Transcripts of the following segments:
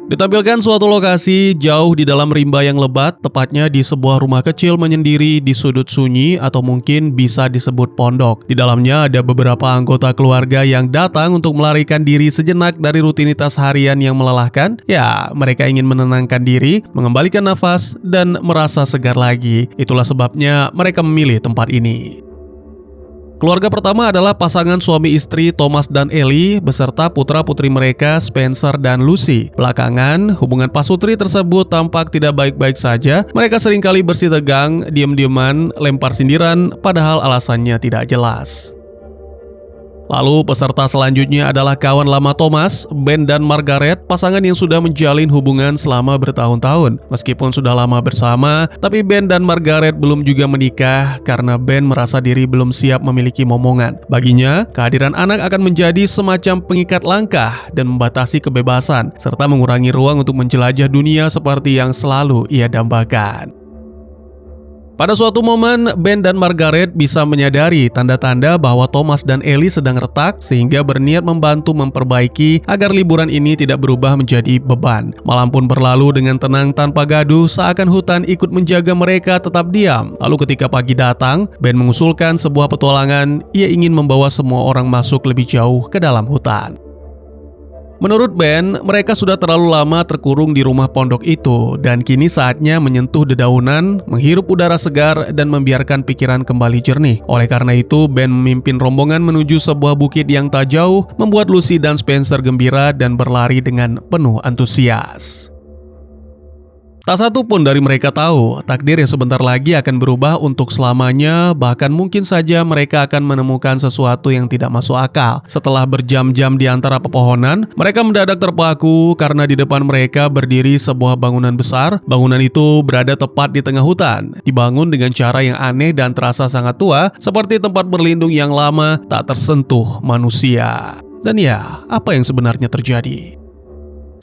Ditampilkan suatu lokasi jauh di dalam rimba yang lebat, tepatnya di sebuah rumah kecil menyendiri di sudut sunyi atau mungkin bisa disebut pondok. Di dalamnya ada beberapa anggota keluarga yang datang untuk melarikan diri sejenak dari rutinitas harian yang melelahkan. Ya, mereka ingin menenangkan diri, mengembalikan nafas, dan merasa segar lagi. Itulah sebabnya mereka memilih tempat ini. Keluarga pertama adalah pasangan suami istri Thomas dan Ellie beserta putra-putri mereka Spencer dan Lucy. Belakangan, hubungan pasutri tersebut tampak tidak baik-baik saja. Mereka seringkali bersih tegang, diam-diaman, lempar sindiran, padahal alasannya tidak jelas. Lalu peserta selanjutnya adalah kawan lama Thomas, Ben dan Margaret, pasangan yang sudah menjalin hubungan selama bertahun-tahun. Meskipun sudah lama bersama, tapi Ben dan Margaret belum juga menikah karena Ben merasa diri belum siap memiliki momongan. Baginya, kehadiran anak akan menjadi semacam pengikat langkah dan membatasi kebebasan, serta mengurangi ruang untuk menjelajah dunia seperti yang selalu ia dambakan. Pada suatu momen, Ben dan Margaret bisa menyadari tanda-tanda bahwa Thomas dan Ellie sedang retak sehingga berniat membantu memperbaiki agar liburan ini tidak berubah menjadi beban. Malam pun berlalu dengan tenang tanpa gaduh, seakan hutan ikut menjaga mereka tetap diam. Lalu ketika pagi datang, Ben mengusulkan sebuah petualangan. Ia ingin membawa semua orang masuk lebih jauh ke dalam hutan. Menurut Ben, mereka sudah terlalu lama terkurung di rumah pondok itu dan kini saatnya menyentuh dedaunan, menghirup udara segar, dan membiarkan pikiran kembali jernih. Oleh karena itu, Ben memimpin rombongan menuju sebuah bukit yang tak jauh, membuat Lucy dan Spencer gembira dan berlari dengan penuh antusias. Tak satu pun dari mereka tahu, takdir yang sebentar lagi akan berubah untuk selamanya, bahkan mungkin saja mereka akan menemukan sesuatu yang tidak masuk akal. Setelah berjam-jam di antara pepohonan, mereka mendadak terpaku karena di depan mereka berdiri sebuah bangunan besar. Bangunan itu berada tepat di tengah hutan, dibangun dengan cara yang aneh dan terasa sangat tua, seperti tempat berlindung yang lama tak tersentuh manusia. Dan ya, apa yang sebenarnya terjadi?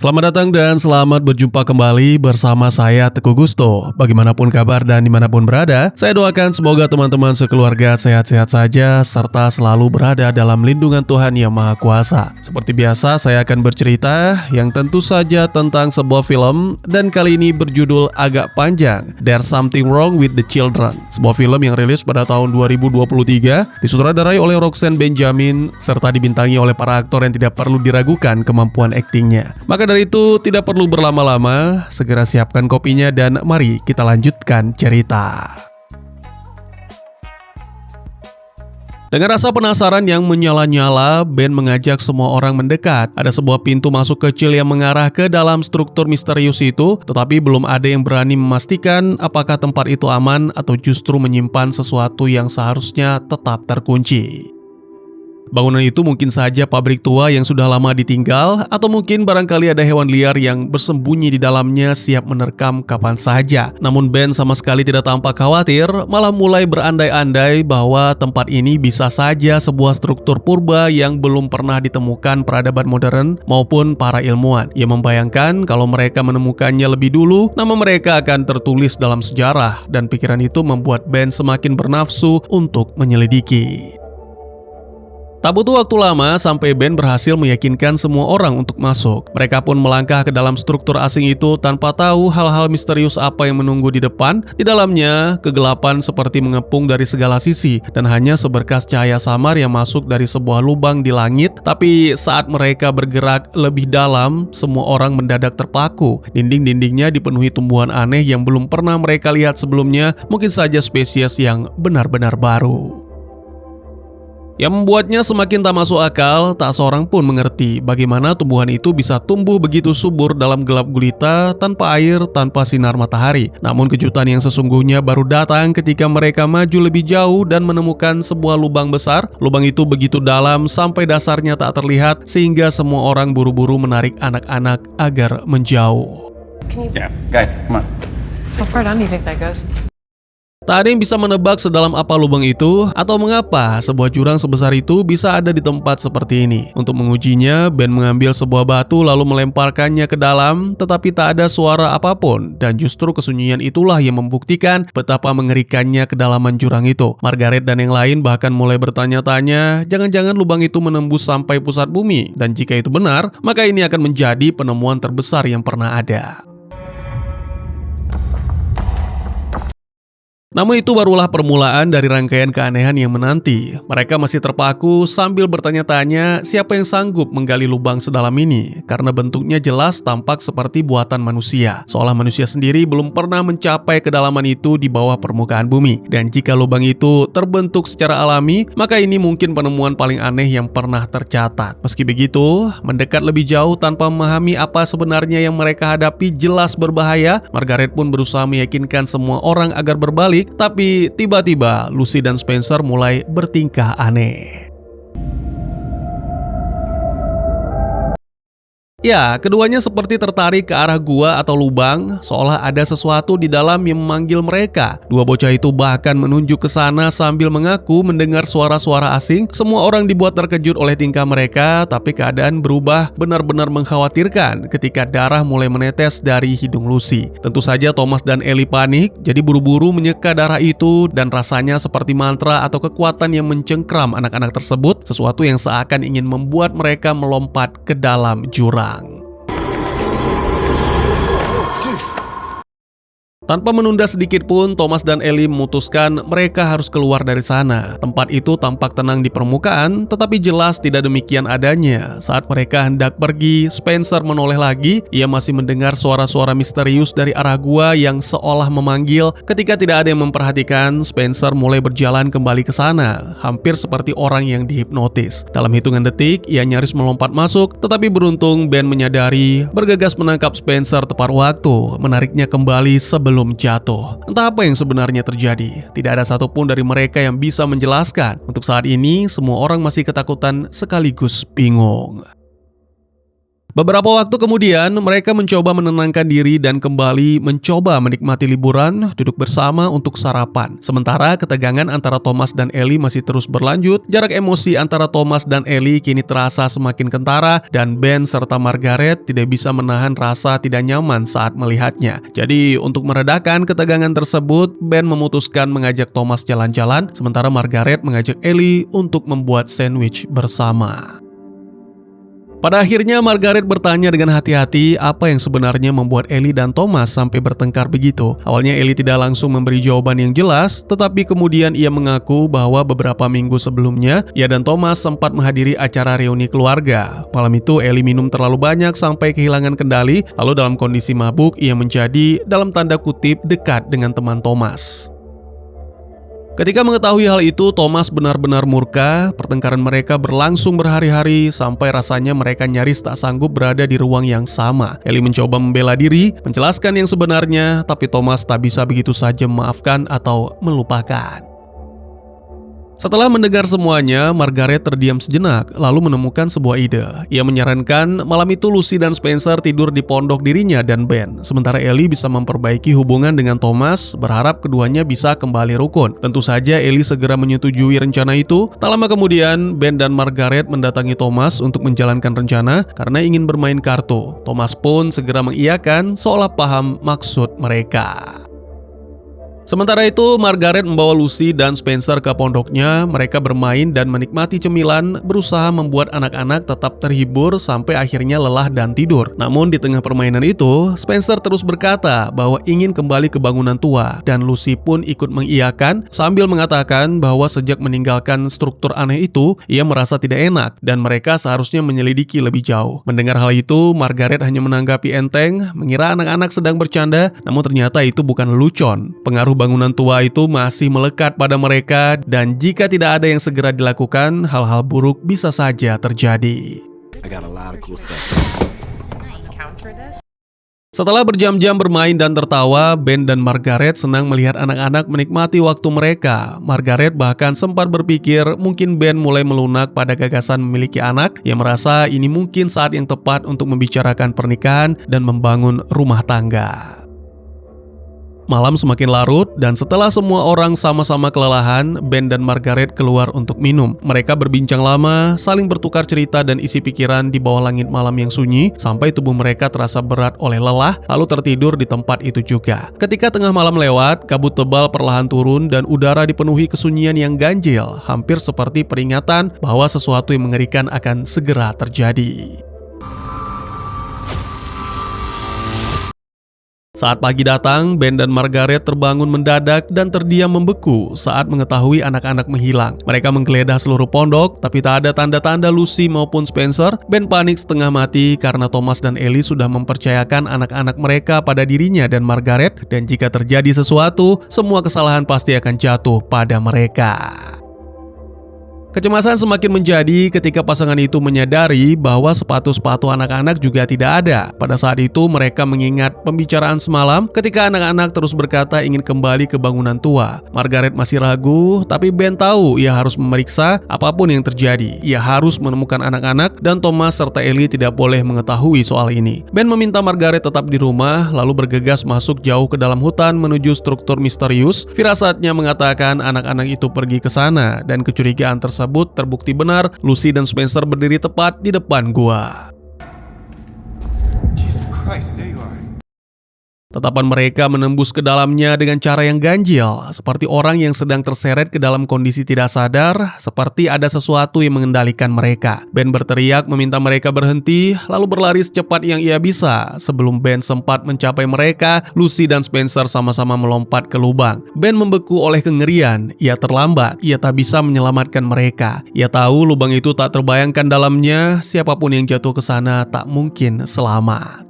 Selamat datang dan selamat berjumpa kembali bersama saya Teguh Gusto. Bagaimanapun kabar dan dimanapun berada, saya doakan semoga teman-teman sekeluarga sehat-sehat saja serta selalu berada dalam lindungan Tuhan Yang Maha Kuasa. Seperti biasa, saya akan bercerita yang tentu saja tentang sebuah film dan kali ini berjudul agak panjang, There's Something Wrong with the Children. Sebuah film yang rilis pada tahun 2023, disutradarai oleh Roxanne Benjamin serta dibintangi oleh para aktor yang tidak perlu diragukan kemampuan aktingnya. Maka dari itu, tidak perlu berlama-lama, segera siapkan kopinya dan mari kita lanjutkan cerita. Dengan rasa penasaran yang menyala-nyala, Ben mengajak semua orang mendekat. Ada sebuah pintu masuk kecil yang mengarah ke dalam struktur misterius itu, tetapi belum ada yang berani memastikan apakah tempat itu aman atau justru menyimpan sesuatu yang seharusnya tetap terkunci. Bangunan itu mungkin saja pabrik tua yang sudah lama ditinggal, atau mungkin barangkali ada hewan liar yang bersembunyi di dalamnya siap menerkam kapan saja. Namun Ben sama sekali tidak tampak khawatir, malah mulai berandai-andai bahwa tempat ini bisa saja sebuah struktur purba yang belum pernah ditemukan peradaban modern maupun para ilmuwan. Ia membayangkan kalau mereka menemukannya lebih dulu, nama mereka akan tertulis dalam sejarah, dan pikiran itu membuat Ben semakin bernafsu untuk menyelidiki. Tak butuh waktu lama sampai Ben berhasil meyakinkan semua orang untuk masuk. Mereka pun melangkah ke dalam struktur asing itu tanpa tahu hal-hal misterius apa yang menunggu di depan. Di dalamnya, kegelapan seperti mengepung dari segala sisi dan hanya seberkas cahaya samar yang masuk dari sebuah lubang di langit. Tapi saat mereka bergerak lebih dalam, semua orang mendadak terpaku. Dinding-dindingnya dipenuhi tumbuhan aneh yang belum pernah mereka lihat sebelumnya, mungkin saja spesies yang benar-benar baru. Yang membuatnya semakin tak masuk akal, tak seorang pun mengerti bagaimana tumbuhan itu bisa tumbuh begitu subur dalam gelap gulita, tanpa air, tanpa sinar matahari. Namun kejutan yang sesungguhnya baru datang ketika mereka maju lebih jauh dan menemukan sebuah lubang besar. Lubang itu begitu dalam sampai dasarnya tak terlihat, sehingga semua orang buru-buru menarik anak-anak agar menjauh. Yeah, guys, come on. How far down do you think that goes? Tak ada yang bisa menebak sedalam apa lubang itu atau mengapa sebuah jurang sebesar itu bisa ada di tempat seperti ini. Untuk mengujinya, Ben mengambil sebuah batu lalu melemparkannya ke dalam, tetapi tak ada suara apapun, dan justru kesunyian itulah yang membuktikan betapa mengerikannya kedalaman jurang itu. Margaret dan yang lain bahkan mulai bertanya-tanya, jangan-jangan lubang itu menembus sampai pusat bumi, dan jika itu benar, maka ini akan menjadi penemuan terbesar yang pernah ada. Namun itu barulah permulaan dari rangkaian keanehan yang menanti. Mereka masih terpaku sambil bertanya-tanya siapa yang sanggup menggali lubang sedalam ini, karena bentuknya jelas tampak seperti buatan manusia. Seolah manusia sendiri belum pernah mencapai kedalaman itu di bawah permukaan bumi. Dan jika lubang itu terbentuk secara alami, maka ini mungkin penemuan paling aneh yang pernah tercatat. Meski begitu, mendekat lebih jauh tanpa memahami apa sebenarnya yang mereka hadapi jelas berbahaya. Margaret pun berusaha meyakinkan semua orang agar berbalik. Tapi tiba-tiba Lucy dan Spencer mulai bertingkah aneh. Ya, keduanya seperti tertarik ke arah gua atau lubang, seolah ada sesuatu di dalam yang memanggil mereka. Dua bocah itu bahkan menunjuk ke sana sambil mengaku mendengar suara-suara asing. Semua orang dibuat terkejut oleh tingkah mereka, tapi keadaan berubah benar-benar mengkhawatirkan ketika darah mulai menetes dari hidung Lucy. Tentu saja Thomas dan Ellie panik, jadi buru-buru menyeka darah itu, dan rasanya seperti mantra atau kekuatan yang mencengkram anak-anak tersebut, sesuatu yang seakan ingin membuat mereka melompat ke dalam jurang. Tanpa menunda sedikit pun, Thomas dan Ellie memutuskan mereka harus keluar dari sana. Tempat itu tampak tenang di permukaan, tetapi jelas tidak demikian adanya. Saat mereka hendak pergi, Spencer menoleh lagi. Ia masih mendengar suara-suara misterius dari arah gua yang seolah memanggil. Ketika tidak ada yang memperhatikan, Spencer mulai berjalan kembali ke sana, hampir seperti orang yang dihipnotis. Dalam hitungan detik, ia nyaris melompat masuk, tetapi beruntung Ben menyadari, bergegas menangkap Spencer tepat waktu, menariknya kembali sebelum jatuh. Entah apa yang sebenarnya terjadi. Tidak ada satupun dari mereka yang bisa menjelaskan. Untuk saat ini, semua orang masih ketakutan sekaligus bingung. Beberapa waktu kemudian, mereka mencoba menenangkan diri dan kembali mencoba menikmati liburan, duduk bersama untuk sarapan. Sementara ketegangan antara Thomas dan Ellie masih terus berlanjut, jarak emosi antara Thomas dan Ellie kini terasa semakin kentara, dan Ben serta Margaret tidak bisa menahan rasa tidak nyaman saat melihatnya. Jadi, untuk meredakan ketegangan tersebut, Ben memutuskan mengajak Thomas jalan-jalan, sementara Margaret mengajak Ellie untuk membuat sandwich bersama. Pada akhirnya Margaret bertanya dengan hati-hati apa yang sebenarnya membuat Ellie dan Thomas sampai bertengkar begitu. Awalnya Ellie tidak langsung memberi jawaban yang jelas, tetapi kemudian ia mengaku bahwa beberapa minggu sebelumnya ia dan Thomas sempat menghadiri acara reuni keluarga. Malam itu Ellie minum terlalu banyak sampai kehilangan kendali, lalu dalam kondisi mabuk ia menjadi dalam tanda kutip dekat dengan teman Thomas. Ketika mengetahui hal itu, Thomas benar-benar murka. Pertengkaran mereka berlangsung berhari-hari sampai rasanya mereka nyaris tak sanggup berada di ruang yang sama. Ellie mencoba membela diri, menjelaskan yang sebenarnya, tapi Thomas tak bisa begitu saja memaafkan atau melupakan. Setelah mendengar semuanya, Margaret terdiam sejenak, lalu menemukan sebuah ide. Ia menyarankan malam itu Lucy dan Spencer tidur di pondok dirinya dan Ben, sementara Ellie bisa memperbaiki hubungan dengan Thomas, berharap keduanya bisa kembali rukun. Tentu saja Ellie segera menyetujui rencana itu. Tak lama kemudian, Ben dan Margaret mendatangi Thomas untuk menjalankan rencana karena ingin bermain kartu. Thomas pun segera mengiyakan, seolah paham maksud mereka. Sementara itu, Margaret membawa Lucy dan Spencer ke pondoknya. Mereka bermain dan menikmati cemilan, berusaha membuat anak-anak tetap terhibur sampai akhirnya lelah dan tidur. Namun di tengah permainan itu, Spencer terus berkata bahwa ingin kembali ke bangunan tua, dan Lucy pun ikut mengiyakan sambil mengatakan bahwa sejak meninggalkan struktur aneh itu, ia merasa tidak enak dan mereka seharusnya menyelidiki lebih jauh. Mendengar hal itu, Margaret hanya menanggapi enteng, mengira anak-anak sedang bercanda, namun ternyata itu bukan lelucon. Pengaruh bangunan tua itu masih melekat pada mereka, dan jika tidak ada yang segera dilakukan, hal-hal buruk bisa saja terjadi. Setelah berjam-jam bermain dan tertawa, Ben dan Margaret senang melihat anak-anak menikmati waktu mereka. Margaret bahkan sempat berpikir mungkin Ben mulai melunak pada gagasan memiliki anak, yang merasa ini mungkin saat yang tepat untuk membicarakan pernikahan dan membangun rumah tangga. Malam semakin larut, dan setelah semua orang sama-sama kelelahan, Ben dan Margaret keluar untuk minum. Mereka berbincang lama, saling bertukar cerita dan isi pikiran di bawah langit malam yang sunyi, sampai tubuh mereka terasa berat oleh lelah, lalu tertidur di tempat itu juga. Ketika tengah malam lewat, kabut tebal perlahan turun dan udara dipenuhi kesunyian yang ganjil, hampir seperti peringatan bahwa sesuatu yang mengerikan akan segera terjadi. Saat pagi datang, Ben dan Margaret terbangun mendadak dan terdiam membeku saat mengetahui anak-anak menghilang. Mereka menggeledah seluruh pondok, tapi tak ada tanda-tanda Lucy maupun Spencer. Ben panik setengah mati karena Thomas dan Ellie sudah mempercayakan anak-anak mereka pada dirinya dan Margaret, dan jika terjadi sesuatu, semua kesalahan pasti akan jatuh pada mereka. Kecemasan semakin menjadi ketika pasangan itu menyadari bahwa sepatu-sepatu anak-anak juga tidak ada. Pada saat itu mereka mengingat pembicaraan semalam ketika anak-anak terus berkata ingin kembali ke bangunan tua. Margaret masih ragu, tapi Ben tahu ia harus memeriksa apapun yang terjadi. Ia harus menemukan anak-anak dan Thomas serta Ellie tidak boleh mengetahui soal ini. Ben meminta Margaret tetap di rumah, lalu bergegas masuk jauh ke dalam hutan menuju struktur misterius. Firasatnya mengatakan anak-anak itu pergi ke sana, dan kecurigaan tersebut terbukti benar. Lucy dan Spencer berdiri tepat di depan gua. Jesus Christ, there you are. Tatapan mereka menembus ke dalamnya dengan cara yang ganjil, seperti orang yang sedang terseret ke dalam kondisi tidak sadar, seperti ada sesuatu yang mengendalikan mereka. Ben berteriak meminta mereka berhenti, lalu berlari secepat yang ia bisa. Sebelum Ben sempat mencapai mereka, Lucy dan Spencer sama-sama melompat ke lubang. Ben membeku oleh kengerian, ia terlambat, ia tak bisa menyelamatkan mereka. Ia tahu lubang itu tak terbayangkan dalamnya, siapapun yang jatuh ke sana tak mungkin selamat.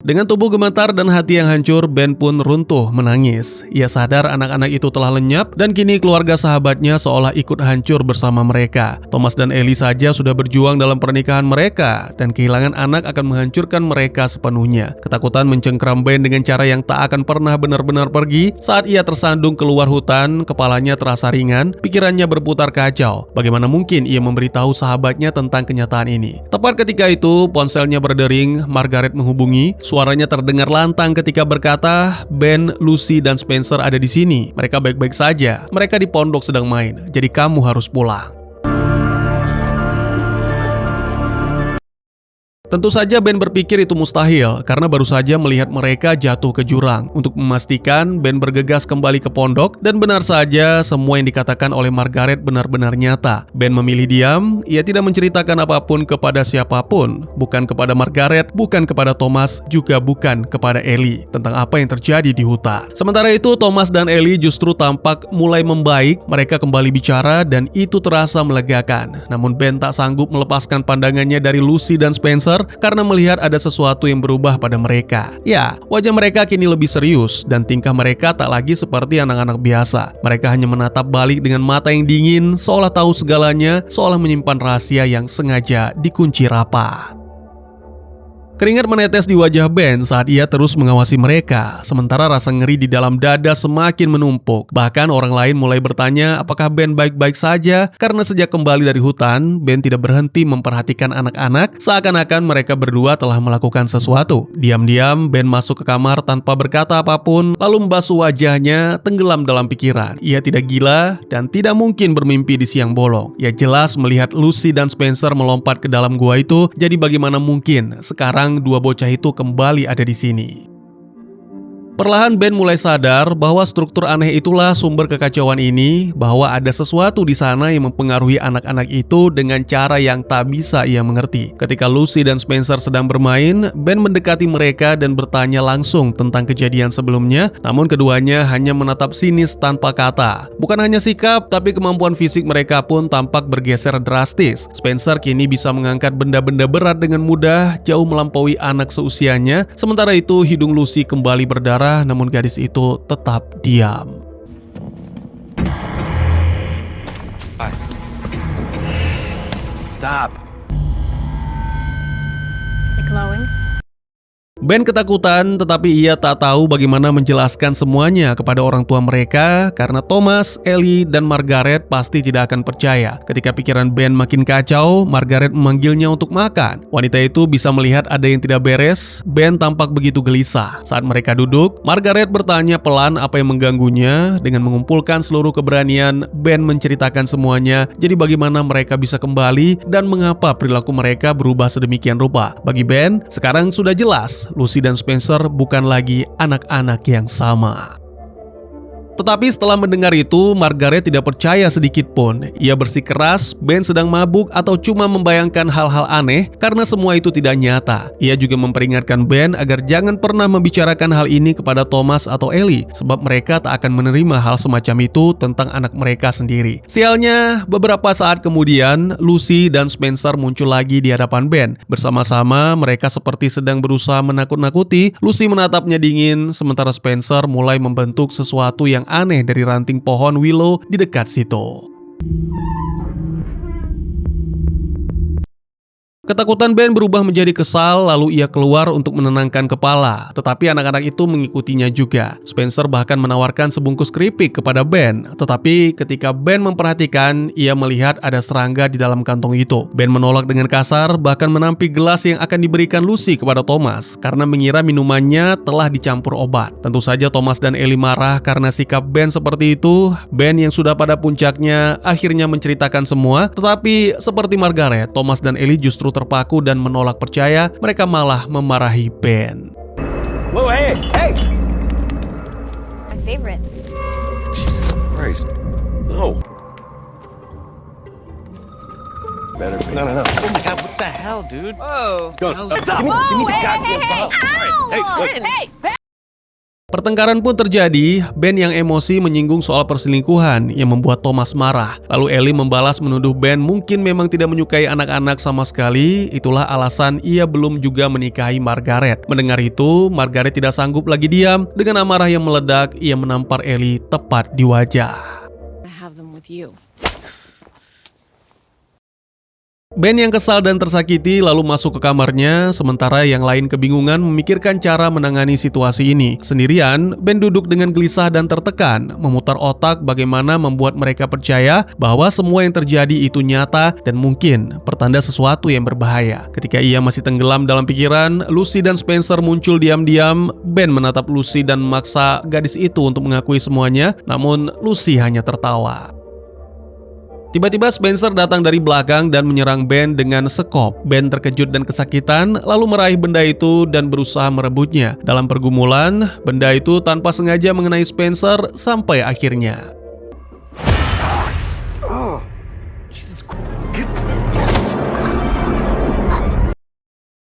Dengan tubuh gemetar dan hati yang hancur, Ben pun runtuh menangis. Ia sadar anak-anak itu telah lenyap dan kini keluarga sahabatnya seolah ikut hancur bersama mereka. Thomas dan Ellie saja sudah berjuang dalam pernikahan mereka, dan kehilangan anak akan menghancurkan mereka sepenuhnya. Ketakutan mencengkram Ben dengan cara yang tak akan pernah benar-benar pergi. Saat ia tersandung keluar hutan, kepalanya terasa ringan, pikirannya berputar kacau. Bagaimana mungkin ia memberitahu sahabatnya tentang kenyataan ini? Tepat ketika itu, ponselnya berdering. Margaret menghubungi. Suaranya terdengar lantang ketika berkata, Ben, Lucy, dan Spencer ada di sini. Mereka baik-baik saja. Mereka di pondok sedang main. Jadi kamu harus pulang. Tentu saja Ben berpikir itu mustahil karena baru saja melihat mereka jatuh ke jurang. Untuk memastikan, Ben bergegas kembali ke pondok dan benar saja semua yang dikatakan oleh Margaret benar-benar nyata. Ben memilih diam, ia tidak menceritakan apapun kepada siapapun, bukan kepada Margaret, bukan kepada Thomas, juga bukan kepada Ellie tentang apa yang terjadi di hutan. Sementara itu, Thomas dan Ellie justru tampak mulai membaik. Mereka kembali bicara dan itu terasa melegakan. Namun Ben tak sanggup melepaskan pandangannya dari Lucy dan Spencer karena melihat ada sesuatu yang berubah pada mereka. Ya, wajah mereka kini lebih serius dan tingkah mereka tak lagi seperti anak-anak biasa. Mereka hanya menatap balik dengan mata yang dingin, seolah tahu segalanya, seolah menyimpan rahasia yang sengaja dikunci rapat. Keringat menetes di wajah Ben saat ia terus mengawasi mereka, sementara rasa ngeri di dalam dada semakin menumpuk. Bahkan orang lain mulai bertanya apakah Ben baik-baik saja, karena sejak kembali dari hutan, Ben tidak berhenti memperhatikan anak-anak, seakan-akan mereka berdua telah melakukan sesuatu. Diam-diam, Ben masuk ke kamar tanpa berkata apapun, lalu membasuh wajahnya, tenggelam dalam pikiran. Ia tidak gila dan tidak mungkin bermimpi di siang bolong. Ia jelas melihat Lucy dan Spencer melompat ke dalam gua itu, jadi bagaimana mungkin sekarang dua bocah itu kembali ada di sini. Perlahan Ben mulai sadar bahwa struktur aneh itulah sumber kekacauan ini, bahwa ada sesuatu di sana yang mempengaruhi anak-anak itu dengan cara yang tak bisa ia mengerti. Ketika Lucy dan Spencer sedang bermain, Ben mendekati mereka dan bertanya langsung tentang kejadian sebelumnya, namun keduanya hanya menatap sinis tanpa kata. Bukan hanya sikap, tapi kemampuan fisik mereka pun tampak bergeser drastis. Spencer kini bisa mengangkat benda-benda berat dengan mudah, jauh melampaui anak seusianya. Sementara itu, hidung Lucy kembali berdarah, namun gadis itu tetap diam. Stop. Is it glowing? Ben ketakutan, tetapi ia tak tahu bagaimana menjelaskan semuanya kepada orang tua mereka karena Thomas, Ellie, dan Margaret pasti tidak akan percaya. Ketika pikiran Ben makin kacau, Margaret memanggilnya untuk makan. Wanita itu bisa melihat ada yang tidak beres. Ben tampak begitu gelisah. Saat mereka duduk, Margaret bertanya pelan apa yang mengganggunya. Dengan mengumpulkan seluruh keberanian, Ben menceritakan semuanya. Jadi bagaimana mereka bisa kembali dan mengapa perilaku mereka berubah sedemikian rupa. Bagi Ben, sekarang sudah jelas Lucy dan Spencer bukan lagi anak-anak yang sama. Tetapi setelah mendengar itu, Margaret tidak percaya sedikit pun. Ia bersikeras Ben sedang mabuk atau cuma membayangkan hal-hal aneh karena semua itu tidak nyata. Ia juga memperingatkan Ben agar jangan pernah membicarakan hal ini kepada Thomas atau Ellie, sebab mereka tak akan menerima hal semacam itu tentang anak mereka sendiri. Sialnya, beberapa saat kemudian, Lucy dan Spencer muncul lagi di hadapan Ben. Bersama-sama, mereka seperti sedang berusaha menakut-nakuti. Lucy menatapnya dingin, sementara Spencer mulai membentuk sesuatu yang aneh dari ranting pohon willow di dekat situ. Ketakutan Ben berubah menjadi kesal, lalu ia keluar untuk menenangkan kepala. Tetapi anak-anak itu mengikutinya juga. Spencer bahkan menawarkan sebungkus keripik kepada Ben. Tetapi ketika Ben memperhatikan, ia melihat ada serangga di dalam kantong itu. Ben menolak dengan kasar, bahkan menampik gelas yang akan diberikan Lucy kepada Thomas karena mengira minumannya telah dicampur obat. Tentu saja Thomas dan Ellie marah karena sikap Ben seperti itu. Ben yang sudah pada puncaknya akhirnya menceritakan semua. Tetapi seperti Margaret, Thomas dan Ellie justru terpaku dan menolak percaya. Mereka malah memarahi Ben. Whoa, hey! My favorite. Jesus Christ. No. Better be. No. Oh my God, what the hell, dude? Whoa. Go. Give me the goddamn ball. Hey! Pertengkaran pun terjadi. Ben yang emosi menyinggung soal perselingkuhan yang membuat Thomas marah. Lalu Ellie membalas menuduh Ben mungkin memang tidak menyukai anak-anak sama sekali. Itulah alasan ia belum juga menikahi Margaret. Mendengar itu, Margaret tidak sanggup lagi diam. Dengan amarah yang meledak, ia menampar Ellie tepat di wajah. I have them with you. Ben yang kesal dan tersakiti lalu masuk ke kamarnya, sementara yang lain kebingungan memikirkan cara menangani situasi ini. Sendirian, Ben duduk dengan gelisah dan tertekan, memutar otak bagaimana membuat mereka percaya bahwa semua yang terjadi itu nyata dan mungkin pertanda sesuatu yang berbahaya. Ketika ia masih tenggelam dalam pikiran, Lucy dan Spencer muncul diam-diam. Ben menatap Lucy dan memaksa gadis itu untuk mengakui semuanya, namun Lucy hanya tertawa. Tiba-tiba Spencer datang dari belakang dan menyerang Ben dengan sekop. Ben terkejut dan kesakitan, lalu meraih benda itu dan berusaha merebutnya. Dalam pergumulan, benda itu tanpa sengaja mengenai Spencer sampai akhirnya.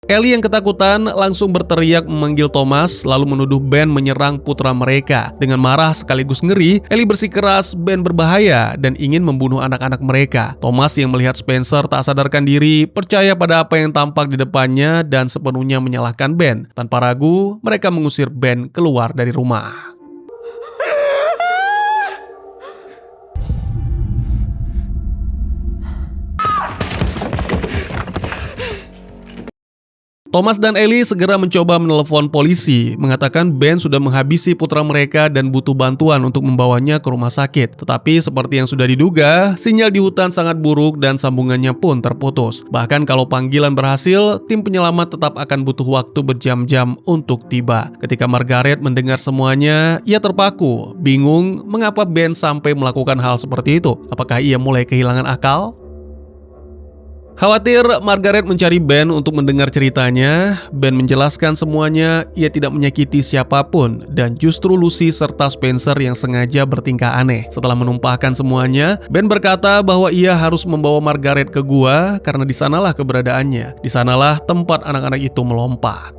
Ellie yang ketakutan langsung berteriak memanggil Thomas, lalu menuduh Ben menyerang putra mereka. Dengan marah sekaligus ngeri, Ellie bersikeras Ben berbahaya dan ingin membunuh anak-anak mereka. Thomas yang melihat Spencer tak sadarkan diri, percaya pada apa yang tampak di depannya dan sepenuhnya menyalahkan Ben. Tanpa ragu, mereka mengusir Ben keluar dari rumah. Thomas dan Ellie segera mencoba menelepon polisi, mengatakan Ben sudah menghabisi putra mereka dan butuh bantuan untuk membawanya ke rumah sakit. Tetapi seperti yang sudah diduga, sinyal di hutan sangat buruk dan sambungannya pun terputus. Bahkan kalau panggilan berhasil, tim penyelamat tetap akan butuh waktu berjam-jam untuk tiba. Ketika Margaret mendengar semuanya, ia terpaku, bingung mengapa Ben sampai melakukan hal seperti itu. Apakah ia mulai kehilangan akal? Khawatir, Margaret mencari Ben untuk mendengar ceritanya. Ben menjelaskan semuanya, ia tidak menyakiti siapapun dan justru Lucy serta Spencer yang sengaja bertingkah aneh. Setelah menumpahkan semuanya, Ben berkata bahwa ia harus membawa Margaret ke gua karena di sanalah keberadaannya. Di sanalah tempat anak-anak itu melompat.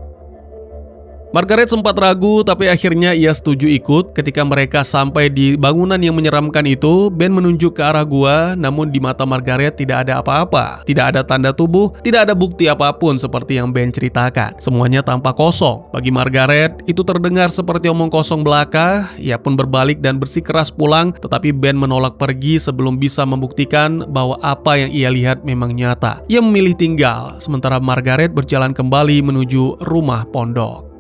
Margaret sempat ragu, tapi akhirnya ia setuju ikut. Ketika mereka sampai di bangunan yang menyeramkan itu, Ben menunjuk ke arah gua, namun di mata Margaret tidak ada apa-apa. Tidak ada tanda tubuh, tidak ada bukti apapun seperti yang Ben ceritakan. Semuanya tampak kosong. Bagi Margaret, itu terdengar seperti omong kosong belaka. Ia pun berbalik dan bersikeras pulang, tetapi Ben menolak pergi sebelum bisa membuktikan bahwa apa yang ia lihat memang nyata. Ia memilih tinggal, sementara Margaret berjalan kembali menuju rumah pondok.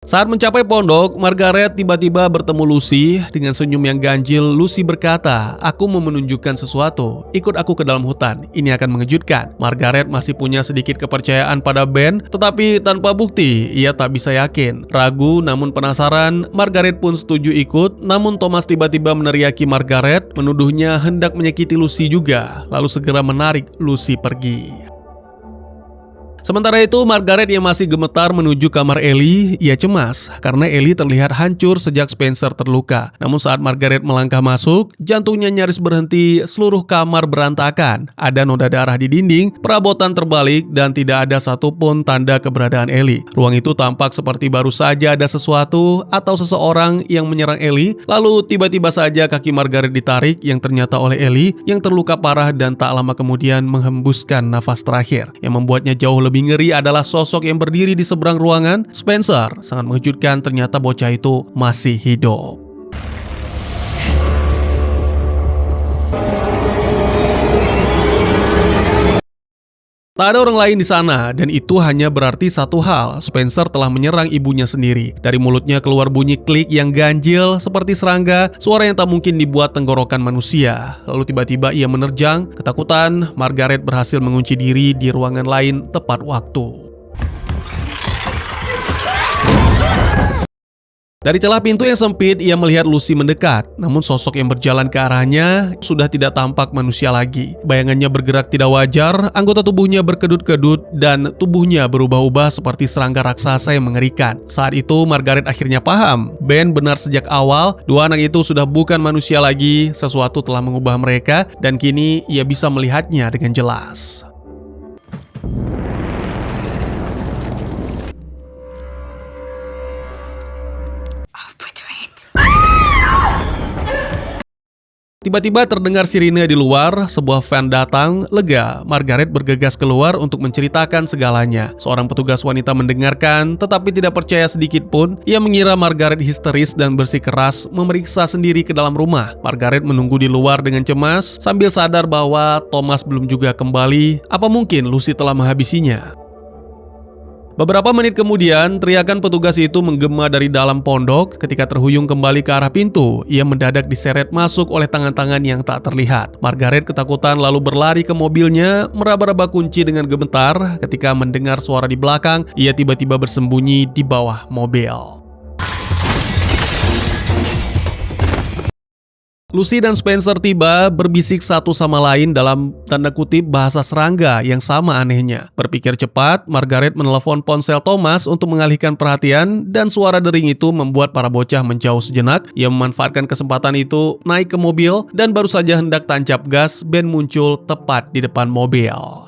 Saat mencapai pondok, Margaret tiba-tiba bertemu Lucy. Dengan senyum yang ganjil, Lucy berkata, "Aku mau menunjukkan sesuatu. Ikut aku ke dalam hutan. Ini akan mengejutkan." Margaret masih punya sedikit kepercayaan pada Ben, tetapi tanpa bukti, ia tak bisa yakin. Ragu namun penasaran, Margaret pun setuju ikut. Namun Thomas tiba-tiba meneriaki Margaret, menuduhnya hendak menyakiti Lucy juga, lalu segera menarik Lucy pergi. Sementara itu, Margaret yang masih gemetar menuju kamar Ellie. Ia cemas karena Ellie terlihat hancur sejak Spencer terluka. Namun saat Margaret melangkah masuk, jantungnya nyaris berhenti, seluruh kamar berantakan. Ada noda darah di dinding, perabotan terbalik, dan tidak ada satupun tanda keberadaan Ellie. Ruang itu tampak seperti baru saja ada sesuatu atau seseorang yang menyerang Ellie. Lalu tiba-tiba saja kaki Margaret ditarik yang ternyata oleh Ellie yang terluka parah dan tak lama kemudian menghembuskan nafas terakhir. Yang membuatnya jauh lebih ngeri adalah sosok yang berdiri di seberang ruangan, Spencer. Sangat mengejutkan, ternyata bocah itu masih hidup. Tak ada orang lain di sana, dan itu hanya berarti satu hal, Spencer telah menyerang ibunya sendiri. Dari mulutnya keluar bunyi klik yang ganjil seperti serangga, suara yang tak mungkin dibuat tenggorokan manusia. Lalu tiba-tiba ia menerjang. Ketakutan, Margaret berhasil mengunci diri di ruangan lain tepat waktu. Dari celah pintu yang sempit, ia melihat Lucy mendekat. Namun sosok yang berjalan ke arahnya sudah tidak tampak manusia lagi. Bayangannya bergerak tidak wajar, anggota tubuhnya berkedut-kedut, dan tubuhnya berubah-ubah seperti serangga raksasa yang mengerikan. Saat itu, Margaret akhirnya paham. Ben benar sejak awal, dua anak itu sudah bukan manusia lagi, sesuatu telah mengubah mereka, dan kini ia bisa melihatnya dengan jelas. Tiba-tiba terdengar sirine di luar, sebuah van datang, lega. Margaret bergegas keluar untuk menceritakan segalanya. Seorang petugas wanita mendengarkan, tetapi tidak percaya sedikit pun. Ia mengira Margaret histeris dan bersikeras memeriksa sendiri ke dalam rumah. Margaret menunggu di luar dengan cemas, sambil sadar bahwa Thomas belum juga kembali. Apa mungkin Lucy telah menghabisinya? Beberapa menit kemudian, teriakan petugas itu menggema dari dalam pondok. Ketika terhuyung kembali ke arah pintu, ia mendadak diseret masuk oleh tangan-tangan yang tak terlihat. Margaret ketakutan lalu berlari ke mobilnya, meraba-raba kunci dengan gemetar. Ketika mendengar suara di belakang, ia tiba-tiba bersembunyi di bawah mobil. Lucy dan Spencer tiba, berbisik satu sama lain dalam tanda kutip bahasa serangga yang sama anehnya. Berpikir cepat, Margaret menelepon ponsel Thomas untuk mengalihkan perhatian, dan suara dering itu membuat para bocah menjauh sejenak. Ia memanfaatkan kesempatan itu, naik ke mobil, dan baru saja hendak tancap gas, Ben muncul tepat di depan mobil.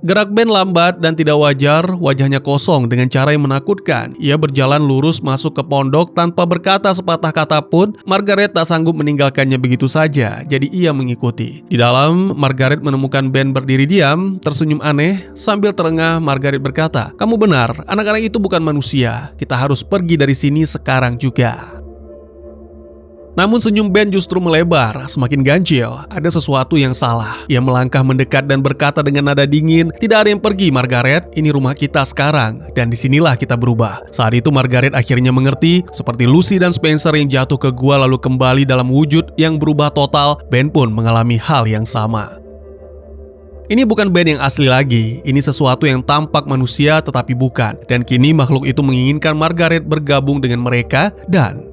Gerak Ben lambat dan tidak wajar, wajahnya kosong dengan cara yang menakutkan. Ia berjalan lurus masuk ke pondok tanpa berkata sepatah kata pun. Margaret tak sanggup meninggalkannya begitu saja, jadi ia mengikuti. Di dalam, Margaret menemukan Ben berdiri diam, tersenyum aneh. Sambil terengah, Margaret berkata, "Kamu benar, anak-anak itu bukan manusia. Kita harus pergi dari sini sekarang juga." Namun senyum Ben justru melebar, semakin ganjil. Ada sesuatu yang salah. Ia melangkah mendekat dan berkata dengan nada dingin, "Tidak ada yang pergi, Margaret. Ini rumah kita sekarang, dan disinilah kita berubah." Saat itu Margaret akhirnya mengerti, seperti Lucy dan Spencer yang jatuh ke gua lalu kembali dalam wujud yang berubah total, Ben pun mengalami hal yang sama. Ini bukan Ben yang asli lagi, ini sesuatu yang tampak manusia tetapi bukan. Dan kini makhluk itu menginginkan Margaret bergabung dengan mereka dan...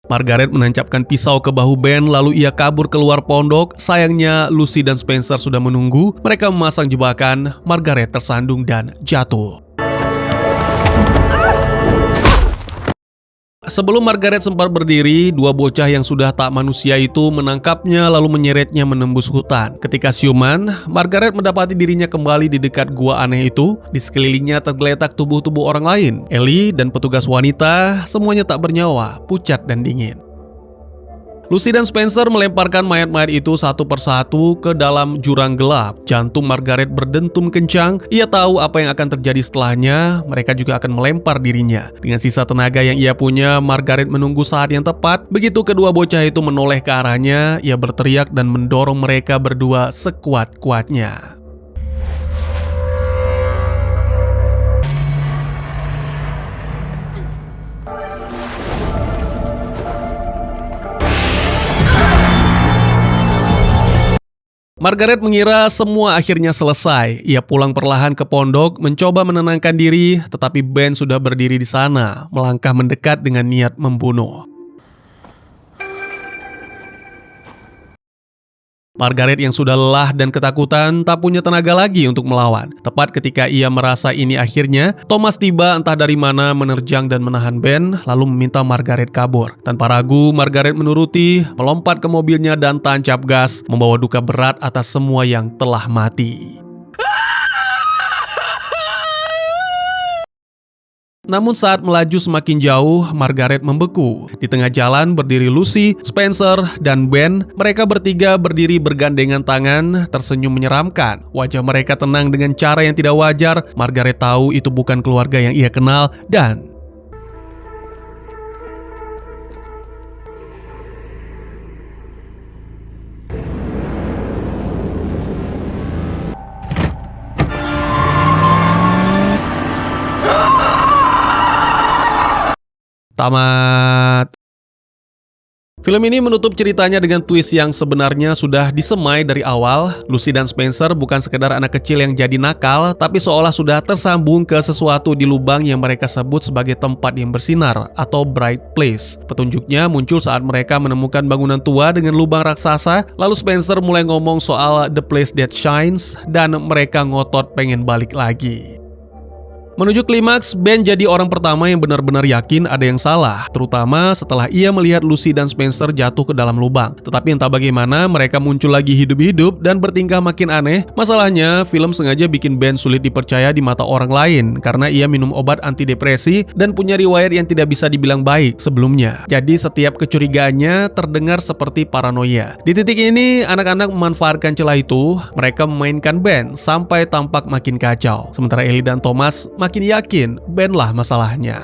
Margaret menancapkan pisau ke bahu Ben lalu ia kabur keluar pondok. Sayangnya Lucy dan Spencer sudah menunggu. Mereka memasang jebakan. Margaret tersandung dan jatuh. Sebelum Margaret sempat berdiri, dua bocah yang sudah tak manusia itu menangkapnya lalu menyeretnya menembus hutan. Ketika siuman, Margaret mendapati dirinya kembali di dekat gua aneh itu. Di sekelilingnya tergeletak tubuh-tubuh orang lain. Ellie dan petugas wanita, semuanya tak bernyawa, pucat dan dingin. Lucy dan Spencer melemparkan mayat-mayat itu satu persatu ke dalam jurang gelap. Jantung Margaret berdentum kencang. Ia tahu apa yang akan terjadi setelahnya. Mereka juga akan melempar dirinya. Dengan sisa tenaga yang ia punya, Margaret menunggu saat yang tepat. Begitu kedua bocah itu menoleh ke arahnya, ia berteriak dan mendorong mereka berdua sekuat-kuatnya. Margaret mengira semua akhirnya selesai. Ia pulang perlahan ke pondok, mencoba menenangkan diri, tetapi Ben sudah berdiri di sana, melangkah mendekat dengan niat membunuh. Margaret yang sudah lelah dan ketakutan tak punya tenaga lagi untuk melawan. Tepat ketika ia merasa ini akhirnya, Thomas tiba entah dari mana menerjang dan menahan Ben, lalu meminta Margaret kabur. Tanpa ragu, Margaret menuruti, melompat ke mobilnya dan tancap gas, membawa duka berat atas semua yang telah mati. Namun saat melaju semakin jauh, Margaret membeku. Di tengah jalan berdiri Lucy, Spencer, dan Ben. Mereka bertiga berdiri bergandengan tangan, tersenyum menyeramkan. Wajah mereka tenang dengan cara yang tidak wajar. Margaret tahu itu bukan keluarga yang ia kenal dan tamat. Film ini menutup ceritanya dengan twist yang sebenarnya sudah disemai dari awal. Lucy dan Spencer bukan sekedar anak kecil yang jadi nakal, tapi seolah sudah tersambung ke sesuatu di lubang yang mereka sebut sebagai tempat yang bersinar atau bright place. Petunjuknya muncul saat mereka menemukan bangunan tua dengan lubang raksasa, lalu Spencer mulai ngomong soal the place that shines, dan mereka ngotot pengen balik lagi. Menuju klimaks, Ben jadi orang pertama yang benar-benar yakin ada yang salah, terutama setelah ia melihat Lucy dan Spencer jatuh ke dalam lubang. Tetapi entah bagaimana mereka muncul lagi hidup-hidup dan bertingkah makin aneh. Masalahnya, film sengaja bikin Ben sulit dipercaya di mata orang lain karena ia minum obat antidepresi dan punya riwayat yang tidak bisa dibilang baik sebelumnya. Jadi setiap kecurigaannya terdengar seperti paranoia. Di titik ini, anak-anak memanfaatkan celah itu. Mereka memainkan Ben sampai tampak makin kacau. Sementara Ellie dan Thomas makin yakin Ben lah masalahnya.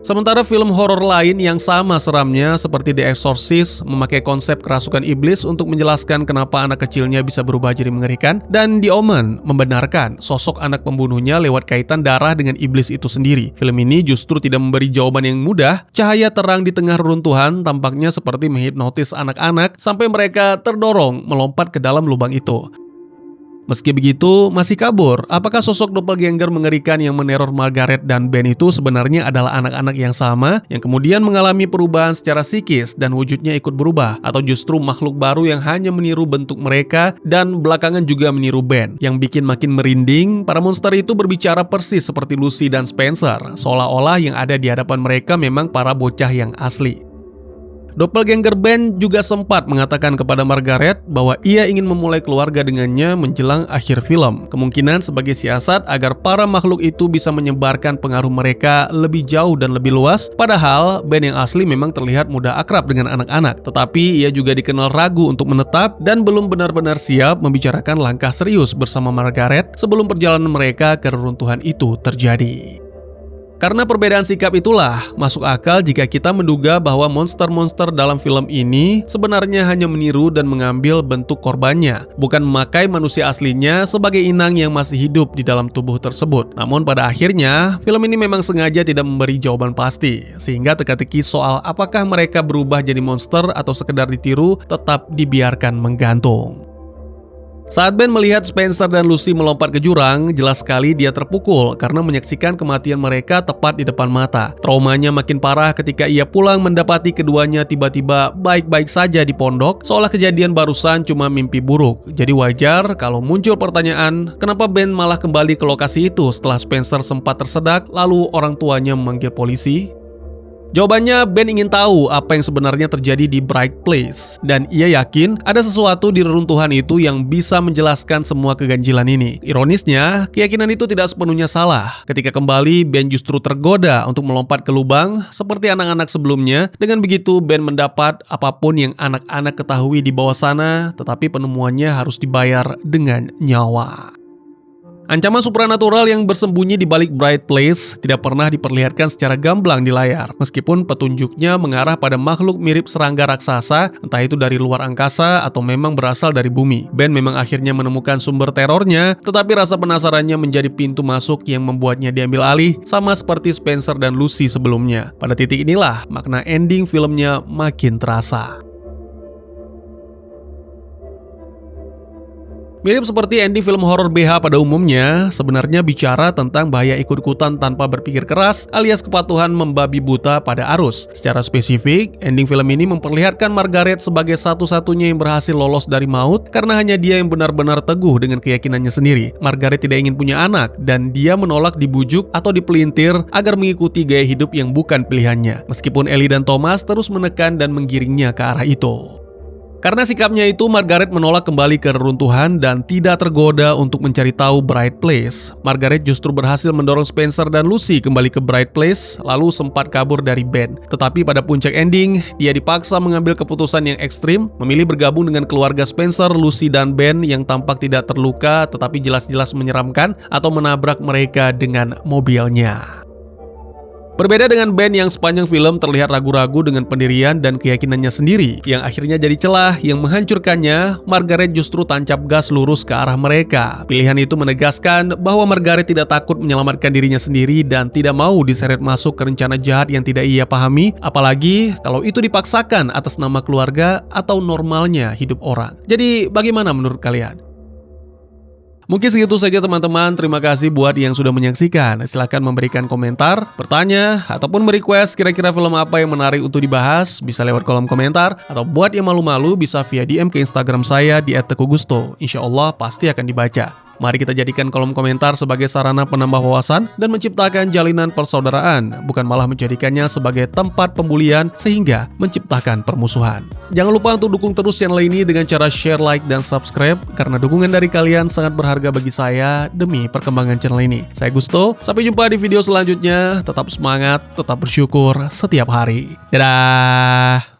Sementara film horor lain yang sama seramnya seperti The Exorcist memakai konsep kerasukan iblis untuk menjelaskan kenapa anak kecilnya bisa berubah jadi mengerikan, dan The Omen membenarkan sosok anak pembunuhnya lewat kaitan darah dengan iblis itu sendiri. Film ini justru tidak memberi jawaban yang mudah. Cahaya terang di tengah reruntuhan tampaknya seperti menghipnotis anak-anak sampai mereka terdorong melompat ke dalam lubang itu. Meski begitu, masih kabur. Apakah sosok doppelganger mengerikan yang meneror Margaret dan Ben itu sebenarnya adalah anak-anak yang sama, yang kemudian mengalami perubahan secara psikis dan wujudnya ikut berubah? Atau justru makhluk baru yang hanya meniru bentuk mereka dan belakangan juga meniru Ben? Yang bikin makin merinding, para monster itu berbicara persis seperti Lucy dan Spencer, seolah-olah yang ada di hadapan mereka memang para bocah yang asli. Doppelganger Ben juga sempat mengatakan kepada Margaret bahwa ia ingin memulai keluarga dengannya menjelang akhir film. Kemungkinan sebagai siasat agar para makhluk itu bisa menyebarkan pengaruh mereka lebih jauh dan lebih luas. Padahal Ben yang asli memang terlihat mudah akrab dengan anak-anak. Tetapi ia juga dikenal ragu untuk menetap dan belum benar-benar siap membicarakan langkah serius bersama Margaret sebelum perjalanan mereka ke reruntuhan itu terjadi. Karena perbedaan sikap itulah, masuk akal jika kita menduga bahwa monster-monster dalam film ini sebenarnya hanya meniru dan mengambil bentuk korbannya, bukan memakai manusia aslinya sebagai inang yang masih hidup di dalam tubuh tersebut. Namun pada akhirnya, film ini memang sengaja tidak memberi jawaban pasti, sehingga teka-teki soal apakah mereka berubah jadi monster atau sekedar ditiru tetap dibiarkan menggantung. Saat Ben melihat Spencer dan Lucy melompat ke jurang, jelas sekali dia terpukul karena menyaksikan kematian mereka tepat di depan mata. Traumanya makin parah ketika ia pulang mendapati keduanya tiba-tiba baik-baik saja di pondok, seolah kejadian barusan cuma mimpi buruk. Jadi wajar kalau muncul pertanyaan, kenapa Ben malah kembali ke lokasi itu setelah Spencer sempat tersedak lalu orang tuanya memanggil polisi? Jawabannya, Ben ingin tahu apa yang sebenarnya terjadi di Bright Place. Dan ia yakin ada sesuatu di reruntuhan itu yang bisa menjelaskan semua keganjilan ini. Ironisnya, keyakinan itu tidak sepenuhnya salah. Ketika kembali, Ben justru tergoda untuk melompat ke lubang seperti anak-anak sebelumnya. Dengan begitu, Ben mendapat apapun yang anak-anak ketahui di bawah sana, tetapi penemuannya harus dibayar dengan nyawa. Ancaman supranatural yang bersembunyi di balik Bright Place tidak pernah diperlihatkan secara gamblang di layar, meskipun petunjuknya mengarah pada makhluk mirip serangga raksasa, entah itu dari luar angkasa atau memang berasal dari bumi. Ben memang akhirnya menemukan sumber terornya, tetapi rasa penasarannya menjadi pintu masuk yang membuatnya diambil alih, sama seperti Spencer dan Lucy sebelumnya. Pada titik inilah makna ending filmnya makin terasa. Mirip seperti ending film horor BH pada umumnya, sebenarnya bicara tentang bahaya ikut-ikutan tanpa berpikir keras alias kepatuhan membabi buta pada arus. Secara spesifik, ending film ini memperlihatkan Margaret sebagai satu-satunya yang berhasil lolos dari maut karena hanya dia yang benar-benar teguh dengan keyakinannya sendiri. Margaret tidak ingin punya anak dan dia menolak dibujuk atau dipelintir agar mengikuti gaya hidup yang bukan pilihannya. Meskipun Ellie dan Thomas terus menekan dan menggiringnya ke arah itu. Karena sikapnya itu, Margaret menolak kembali ke reruntuhan dan tidak tergoda untuk mencari tahu Bright Place. Margaret justru berhasil mendorong Spencer dan Lucy kembali ke Bright Place, lalu sempat kabur dari Ben. Tetapi pada puncak ending, dia dipaksa mengambil keputusan yang ekstrim, memilih bergabung dengan keluarga Spencer, Lucy, dan Ben yang tampak tidak terluka tetapi jelas-jelas menyeramkan atau menabrak mereka dengan mobilnya. Berbeda dengan Ben yang sepanjang film terlihat ragu-ragu dengan pendirian dan keyakinannya sendiri, yang akhirnya jadi celah yang menghancurkannya, Margaret justru tancap gas lurus ke arah mereka. Pilihan itu menegaskan bahwa Margaret tidak takut menyelamatkan dirinya sendiri dan tidak mau diseret masuk ke rencana jahat yang tidak ia pahami, apalagi kalau itu dipaksakan atas nama keluarga atau normalnya hidup orang. Jadi bagaimana menurut kalian? Mungkin segitu saja teman-teman, terima kasih buat yang sudah menyaksikan. Silahkan memberikan komentar, bertanya, ataupun merequest kira-kira film apa yang menarik untuk dibahas, bisa lewat kolom komentar, atau buat yang malu-malu bisa via DM ke Instagram saya di @tegugusto. Insya Allah pasti akan dibaca. Mari kita jadikan kolom komentar sebagai sarana penambah wawasan dan menciptakan jalinan persaudaraan, bukan malah menjadikannya sebagai tempat pembulian sehingga menciptakan permusuhan. Jangan lupa untuk dukung terus channel ini dengan cara share, like, dan subscribe, karena dukungan dari kalian sangat berharga bagi saya demi perkembangan channel ini. Saya Gusto, sampai jumpa di video selanjutnya. Tetap semangat, tetap bersyukur setiap hari. Dadah!